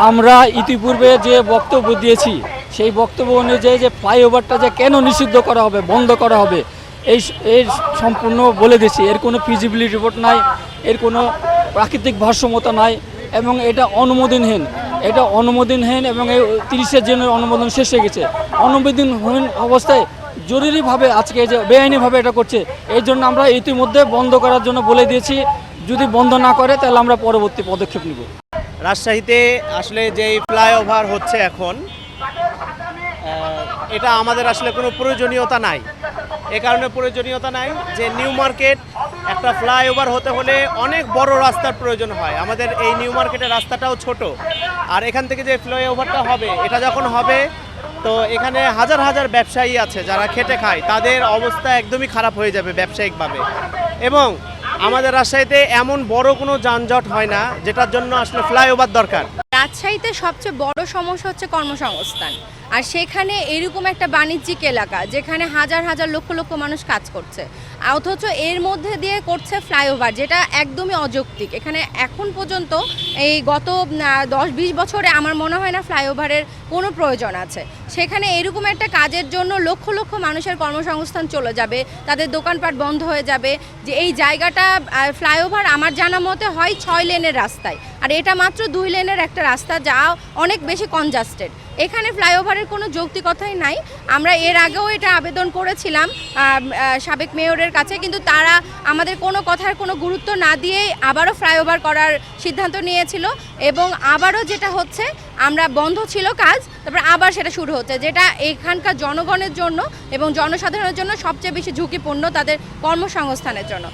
আমরা ইতিপূর্বে যে বক্তব্য দিয়েছি সেই বক্তব্য অনুযায়ী যে ফ্লাইওভারটা যে কেন নিষিদ্ধ করা হবে, বন্ধ করা হবে, এই সম্পূর্ণ বলে দিয়েছি। এর কোনো ফিজিবিলিটি রিপোর্ট নাই, এর কোনো প্রাকৃতিক ভারসাম্যতা নাই এবং এটা অনুমোদনহীন এবং এই 30 জনের অনুমোদন শেষ হয়ে গেছে। অনুমোদনহীন অবস্থায় জরুরিভাবে আজকে যে বেআইনিভাবে এটা করছে, এই জন্য আমরা ইতিমধ্যে বন্ধ করার জন্য বলে দিয়েছি। যদি বন্ধ না করে তাহলে আমরা পরবর্তী পদক্ষেপ নিব। রাজশাহীতে আসলে যেই ফ্লাইওভার হচ্ছে এখন, এটা আমাদের আসলে কোনো প্রয়োজনীয়তা নাই। এ কারণে প্রয়োজনীয়তা নাই যে নিউ মার্কেট একটা ফ্লাইওভার হতে হলে অনেক বড় রাস্তার প্রয়োজন হয়। আমাদের এই নিউ মার্কেটের রাস্তাটাও ছোট, আর এখান থেকে যে ফ্লাইওভারটা হবে, এটা যখন হবে তো এখানে হাজার হাজার ব্যবসায়ী আছে যারা খেটে খায়, তাদের অবস্থা একদমই খারাপ হয়ে যাবে ব্যবসায়িকভাবে। এবং আমাদের রাজশাহীতে এমন বড় কোনো যানজট হয় না যেটার জন্য আসলে ফ্লাইওভার দরকার। রাজশাহীতে সবচেয়ে বড় সমস্যা হচ্ছে কর্মসংস্থান, আর সেখানে এরকম একটা বাণিজ্যিক এলাকা যেখানে হাজার হাজার লক্ষ লক্ষ মানুষ কাজ করছে, অথচ এর মধ্যে দিয়ে করছে ফ্লাইওভার, যেটা একদমই অযৌক্তিক। এখানে এখন পর্যন্ত এই গত 10-20 বছরে আমার মনে হয় না ফ্লাইওভারের কোনো প্রয়োজন আছে। সেখানে এরকম একটা কাজের জন্য লক্ষ লক্ষ মানুষের কর্মসংস্থান চলে যাবে, তাদের দোকানপাট বন্ধ হয়ে যাবে। যে এই জায়গাটা ফ্লাইওভার আমার জানা মতে হয় 6 লেনের রাস্তায়, আর এটা মাত্র 2 লেনের একটা রাস্তা, যা অনেক বেশি কনজাস্টেড। এখানে ফ্লাইওভারের কোনো যৌক্তিকতাই নাই। আমরা এর আগেও এটা আবেদন করেছিলাম সাবেক মেয়রের কাছে, কিন্তু তারা আমাদের কোনো কথার কোনো গুরুত্ব না দিয়েই আবারও ফ্লাইওভার করার সিদ্ধান্ত নিয়েছিল। এবং আবারও যেটা হচ্ছে, আমরা বন্ধ ছিল কাজ, তারপর আবার সেটা শুরু হচ্ছে, যেটা এখানকার জনগণের জন্য এবং জনসাধারণের জন্য সবচেয়ে বেশি ঝুঁকিপূর্ণ, তাদের কর্মসংস্থানের জন্য।